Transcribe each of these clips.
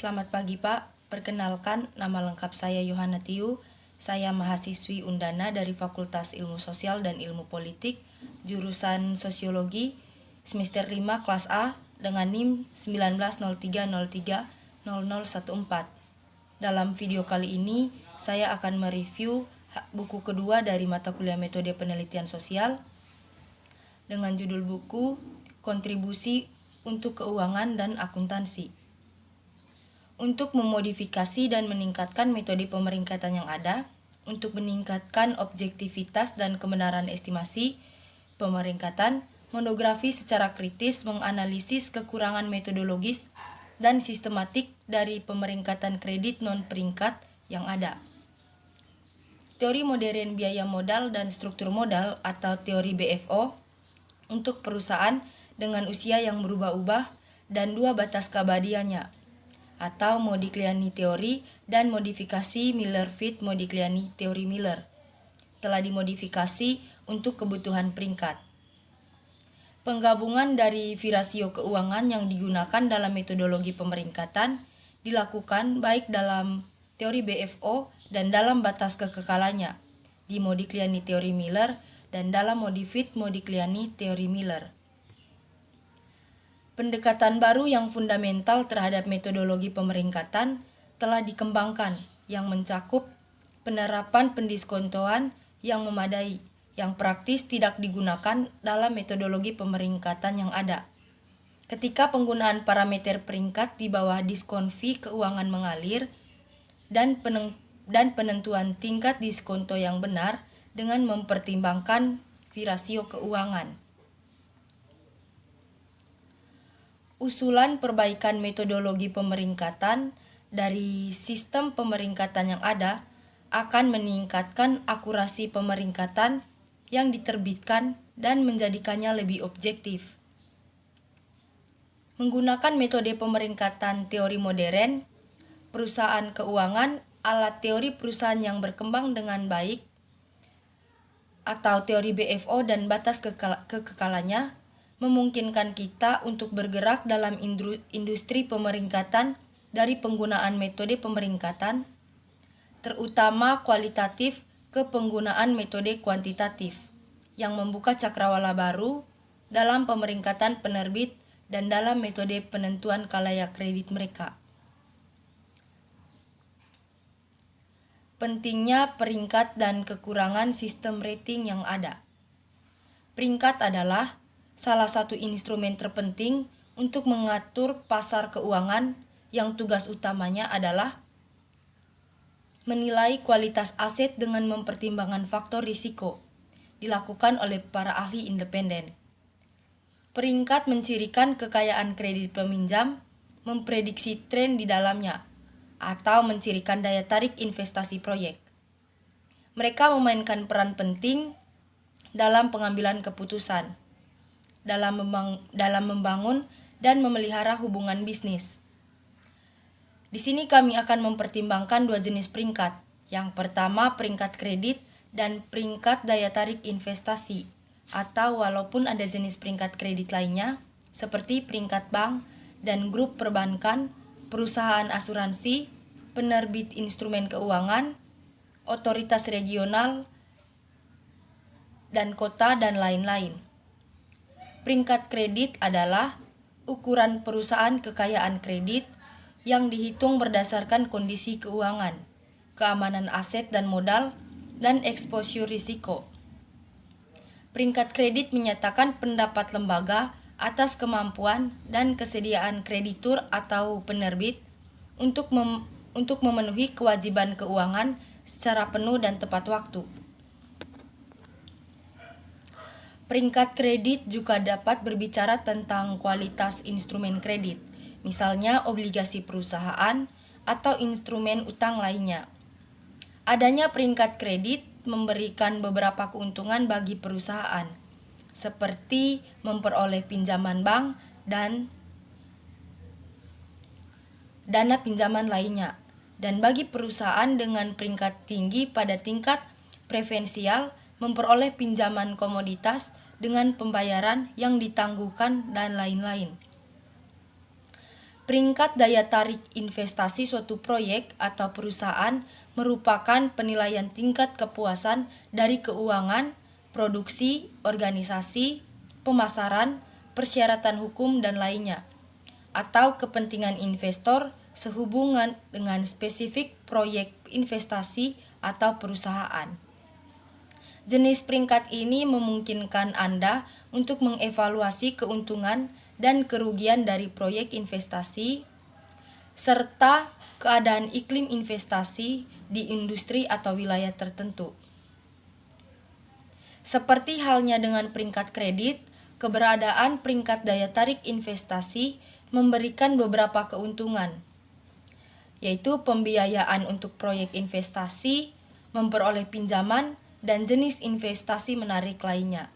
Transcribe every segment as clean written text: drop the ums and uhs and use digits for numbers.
Selamat pagi Pak, perkenalkan nama lengkap saya Yohana Tiu. Saya mahasiswi Undana dari Fakultas Ilmu Sosial dan Ilmu Politik, jurusan Sosiologi, semester 5 kelas A dengan NIM 1903030014. Dalam video kali ini, saya akan mereview buku kedua dari mata kuliah Metode Penelitian Sosial dengan judul buku Kontribusi untuk Keuangan dan Akuntansi. Untuk memodifikasi dan meningkatkan metode pemeringkatan yang ada, untuk meningkatkan objektivitas dan kebenaran estimasi pemeringkatan, monografi secara kritis menganalisis kekurangan metodologis dan sistematik dari pemeringkatan kredit non-peringkat yang ada. Teori modern biaya modal dan struktur modal atau teori BFO untuk perusahaan dengan usia yang berubah-ubah dan dua batas keabadiannya, atau Modigliani teori dan modifikasi Miller-Fitts Modigliani teori Miller, telah dimodifikasi untuk kebutuhan peringkat. Penggabungan dari virasio keuangan yang digunakan dalam metodologi pemeringkatan dilakukan baik dalam teori BFO dan dalam batas kekekalannya di Modigliani teori Miller dan dalam Fitts Modigliani teori Miller. Pendekatan baru yang fundamental terhadap metodologi pemeringkatan telah dikembangkan yang mencakup penerapan pendiskontoan yang memadai, yang praktis tidak digunakan dalam metodologi pemeringkatan yang ada. Ketika penggunaan parameter peringkat di bawah diskon fee keuangan mengalir dan penentuan tingkat diskonto yang benar dengan mempertimbangkan virasio keuangan. Usulan perbaikan metodologi pemeringkatan dari sistem pemeringkatan yang ada akan meningkatkan akurasi pemeringkatan yang diterbitkan dan menjadikannya lebih objektif. Menggunakan metode pemeringkatan teori modern, perusahaan keuangan, alat teori perusahaan yang berkembang dengan baik, atau teori BFO dan batas kekekalannya, memungkinkan kita untuk bergerak dalam industri pemeringkatan dari penggunaan metode pemeringkatan, terutama kualitatif, ke penggunaan metode kuantitatif, yang membuka cakrawala baru dalam pemeringkatan penerbit dan dalam metode penentuan kalayak kredit mereka. Pentingnya peringkat dan kekurangan sistem rating yang ada. Peringkat adalah salah satu instrumen terpenting untuk mengatur pasar keuangan yang tugas utamanya adalah menilai kualitas aset dengan mempertimbangkan faktor risiko, dilakukan oleh para ahli independen. Peringkat mencirikan kekayaan kredit peminjam, memprediksi tren di dalamnya, atau mencirikan daya tarik investasi proyek. Mereka memainkan peran penting dalam pengambilan keputusan, dalam membangun dan memelihara hubungan bisnis. Di sini kami akan mempertimbangkan dua jenis peringkat. Yang pertama, peringkat kredit dan peringkat daya tarik investasi, atau walaupun ada jenis peringkat kredit lainnya, seperti peringkat bank dan grup perbankan, perusahaan asuransi, penerbit instrumen keuangan, otoritas regional, dan kota, dan lain-lain. Peringkat kredit adalah ukuran perusahaan kekayaan kredit yang dihitung berdasarkan kondisi keuangan, keamanan aset dan modal, dan exposure risiko. Peringkat kredit menyatakan pendapat lembaga atas kemampuan dan kesediaan kreditur atau penerbit untuk memenuhi kewajiban keuangan secara penuh dan tepat waktu. Peringkat kredit juga dapat berbicara tentang kualitas instrumen kredit, misalnya obligasi perusahaan atau instrumen utang lainnya. Adanya peringkat kredit memberikan beberapa keuntungan bagi perusahaan, seperti memperoleh pinjaman bank dan dana pinjaman lainnya, dan bagi perusahaan dengan peringkat tinggi pada tingkat preferensial memperoleh pinjaman komoditas dengan pembayaran yang ditangguhkan dan lain-lain. Peringkat daya tarik investasi suatu proyek atau perusahaan merupakan penilaian tingkat kepuasan dari keuangan, produksi, organisasi, pemasaran, persyaratan hukum, dan lainnya, atau kepentingan investor sehubungan dengan spesifik proyek investasi atau perusahaan. Jenis peringkat ini memungkinkan Anda untuk mengevaluasi keuntungan dan kerugian dari proyek investasi, serta keadaan iklim investasi di industri atau wilayah tertentu. Seperti halnya dengan peringkat kredit, keberadaan peringkat daya tarik investasi memberikan beberapa keuntungan, yaitu pembiayaan untuk proyek investasi, memperoleh pinjaman, dan jenis investasi menarik lainnya.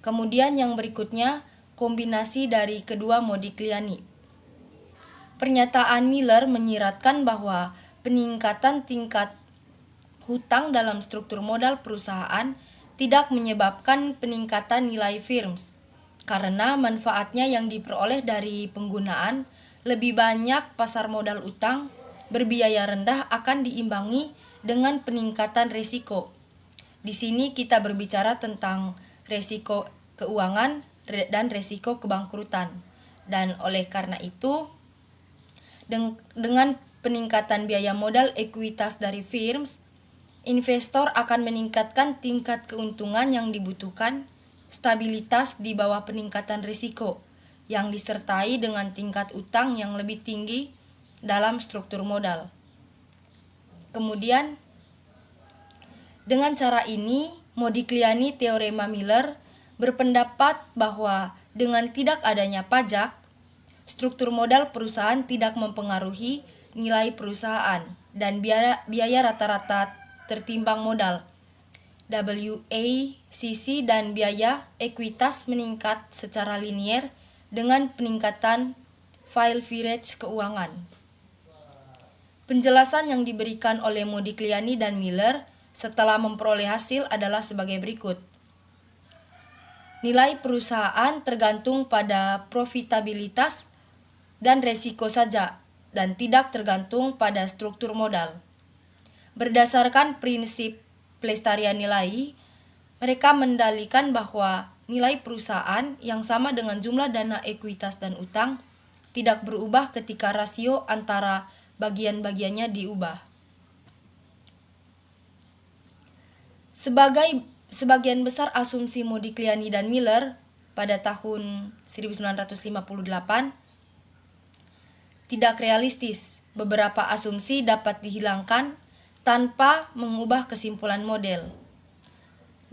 Kemudian yang berikutnya, kombinasi dari kedua Modigliani. Pernyataan Miller menyiratkan bahwa peningkatan tingkat hutang dalam struktur modal perusahaan tidak menyebabkan peningkatan nilai firms, karena manfaatnya yang diperoleh dari penggunaan lebih banyak pasar modal utang berbiaya rendah akan diimbangi dengan peningkatan risiko. Di sini kita berbicara tentang risiko keuangan dan risiko kebangkrutan. Dan oleh karena itu, dengan peningkatan biaya modal ekuitas dari firms, investor akan meningkatkan tingkat keuntungan yang dibutuhkan, stabilitas di bawah peningkatan risiko, yang disertai dengan tingkat utang yang lebih tinggi dalam struktur modal. Kemudian, dengan cara ini, Modigliani teorema Miller berpendapat bahwa dengan tidak adanya pajak, struktur modal perusahaan tidak mempengaruhi nilai perusahaan dan biaya rata-rata tertimbang modal WACC dan biaya ekuitas meningkat secara linier dengan peningkatan leverage keuangan. Penjelasan yang diberikan oleh Modigliani dan Miller setelah memperoleh hasil adalah sebagai berikut. Nilai perusahaan tergantung pada profitabilitas dan resiko saja, dan tidak tergantung pada struktur modal. Berdasarkan prinsip pelestarian nilai, mereka mendalilkan bahwa nilai perusahaan yang sama dengan jumlah dana ekuitas dan utang tidak berubah ketika rasio antara bagian-bagiannya diubah. Sebagian besar asumsi Modigliani dan Miller pada tahun 1958 tidak realistis. Beberapa asumsi dapat dihilangkan tanpa mengubah kesimpulan model.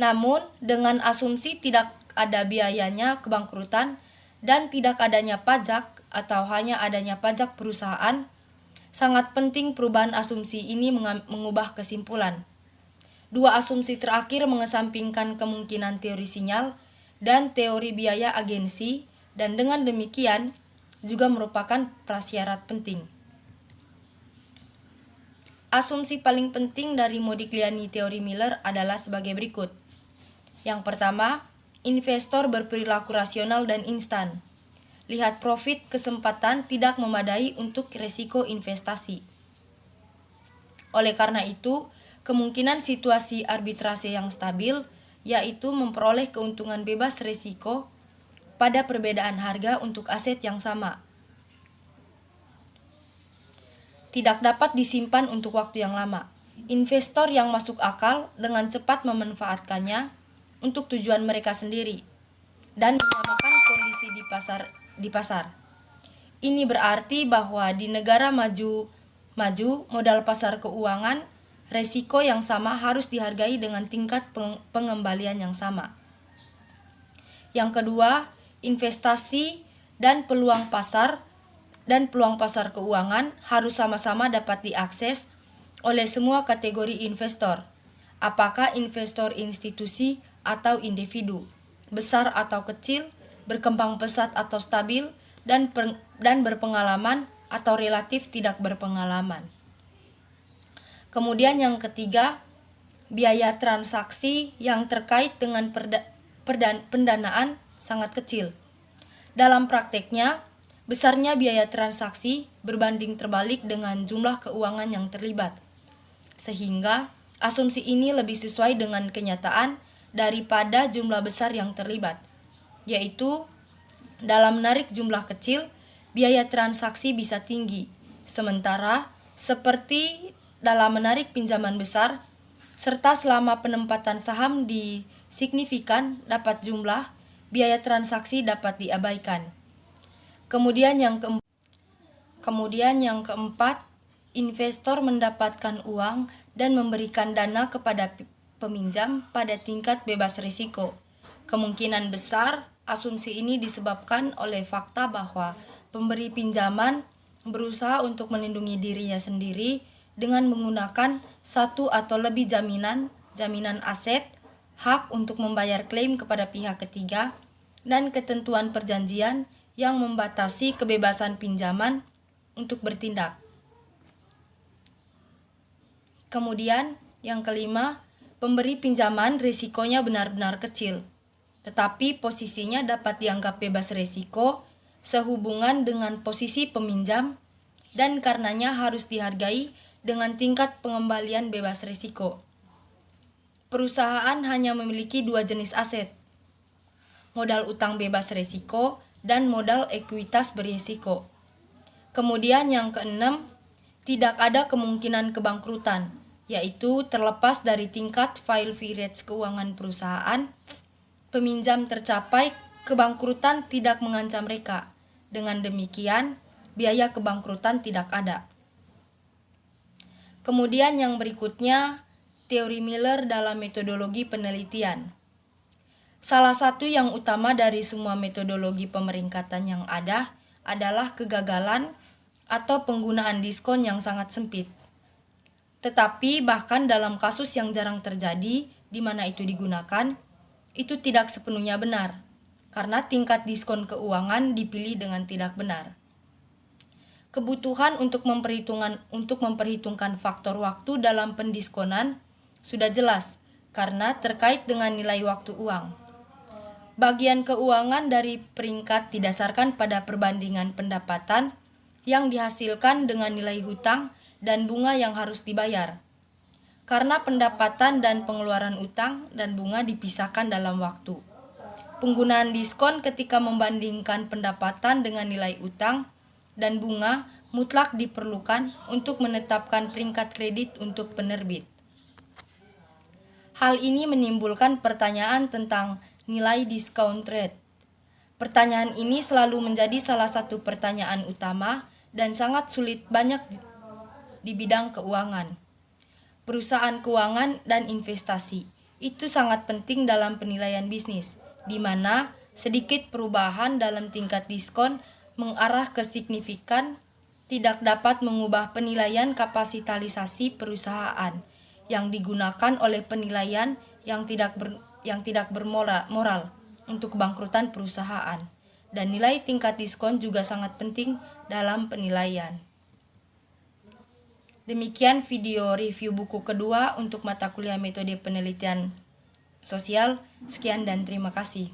Namun, dengan asumsi tidak ada biayanya kebangkrutan dan tidak adanya pajak atau hanya adanya pajak perusahaan, sangat penting perubahan asumsi ini mengubah kesimpulan. Dua asumsi terakhir mengesampingkan kemungkinan teori sinyal dan teori biaya agensi, dan dengan demikian juga merupakan prasyarat penting. Asumsi paling penting dari Modigliani teori Miller adalah sebagai berikut. Yang pertama, investor berperilaku rasional dan instan. Lihat profit kesempatan tidak memadai untuk risiko investasi. Oleh karena itu, kemungkinan situasi arbitrase yang stabil, yaitu memperoleh keuntungan bebas risiko pada perbedaan harga untuk aset yang sama, tidak dapat disimpan untuk waktu yang lama. Investor yang masuk akal dengan cepat memanfaatkannya untuk tujuan mereka sendiri dan menyamakan kondisi di pasar. Ini berarti bahwa di negara maju modal pasar keuangan, resiko yang sama harus dihargai dengan tingkat pengembalian yang sama. Yang kedua, investasi dan peluang pasar keuangan harus sama-sama dapat diakses oleh semua kategori investor, apakah investor institusi atau individu, besar atau kecil, berkembang pesat atau stabil, dan berpengalaman atau relatif tidak berpengalaman. Kemudian yang ketiga, biaya transaksi yang terkait dengan pendanaan sangat kecil. Dalam prakteknya, besarnya biaya transaksi berbanding terbalik dengan jumlah keuangan yang terlibat. Sehingga asumsi ini lebih sesuai dengan kenyataan daripada jumlah besar yang terlibat, yaitu dalam menarik jumlah kecil, biaya transaksi bisa tinggi, sementara seperti dalam menarik pinjaman besar, serta selama penempatan saham di signifikan dapat jumlah, biaya transaksi dapat diabaikan. Kemudian yang keempat, investor mendapatkan uang dan memberikan dana kepada peminjam pada tingkat bebas risiko. Kemungkinan besar asumsi ini disebabkan oleh fakta bahwa pemberi pinjaman berusaha untuk melindungi dirinya sendiri dengan menggunakan satu atau lebih jaminan aset, hak untuk membayar klaim kepada pihak ketiga, dan ketentuan perjanjian yang membatasi kebebasan pinjaman untuk bertindak. Kemudian yang kelima, pemberi pinjaman risikonya benar-benar kecil, tetapi posisinya dapat dianggap bebas risiko sehubungan dengan posisi peminjam dan karenanya harus dihargai dengan tingkat pengembalian bebas risiko. Perusahaan hanya memiliki dua jenis aset, modal utang bebas risiko dan modal ekuitas berisiko. Kemudian yang keenam, tidak ada kemungkinan kebangkrutan, yaitu terlepas dari tingkat viability rate keuangan perusahaan, peminjam tercapai, kebangkrutan tidak mengancam mereka. Dengan demikian, biaya kebangkrutan tidak ada. Kemudian yang berikutnya, teori Miller dalam metodologi penelitian. Salah satu yang utama dari semua metodologi pemeringkatan yang ada adalah kegagalan atau penggunaan diskon yang sangat sempit. Tetapi bahkan dalam kasus yang jarang terjadi di mana itu digunakan, itu tidak sepenuhnya benar, karena tingkat diskon keuangan dipilih dengan tidak benar. Kebutuhan untuk memperhitungkan faktor waktu dalam pendiskonan sudah jelas, karena terkait dengan nilai waktu uang. Bagian keuangan dari peringkat didasarkan pada perbandingan pendapatan yang dihasilkan dengan nilai hutang dan bunga yang harus dibayar. Karena pendapatan dan pengeluaran utang dan bunga dipisahkan dalam waktu. Penggunaan diskon ketika membandingkan pendapatan dengan nilai utang dan bunga mutlak diperlukan untuk menetapkan peringkat kredit untuk penerbit. Hal ini menimbulkan pertanyaan tentang nilai discount rate. Pertanyaan ini selalu menjadi salah satu pertanyaan utama dan sangat sulit banyak di bidang keuangan. Perusahaan keuangan dan investasi itu sangat penting dalam penilaian bisnis, di mana sedikit perubahan dalam tingkat diskon mengarah ke signifikan tidak dapat mengubah penilaian kapitalisasi perusahaan yang digunakan oleh penilaian yang tidak bermoral untuk kebangkrutan perusahaan, dan nilai tingkat diskon juga sangat penting dalam penilaian. Demikian video review buku kedua untuk mata kuliah metode penelitian sosial. Sekian dan terima kasih.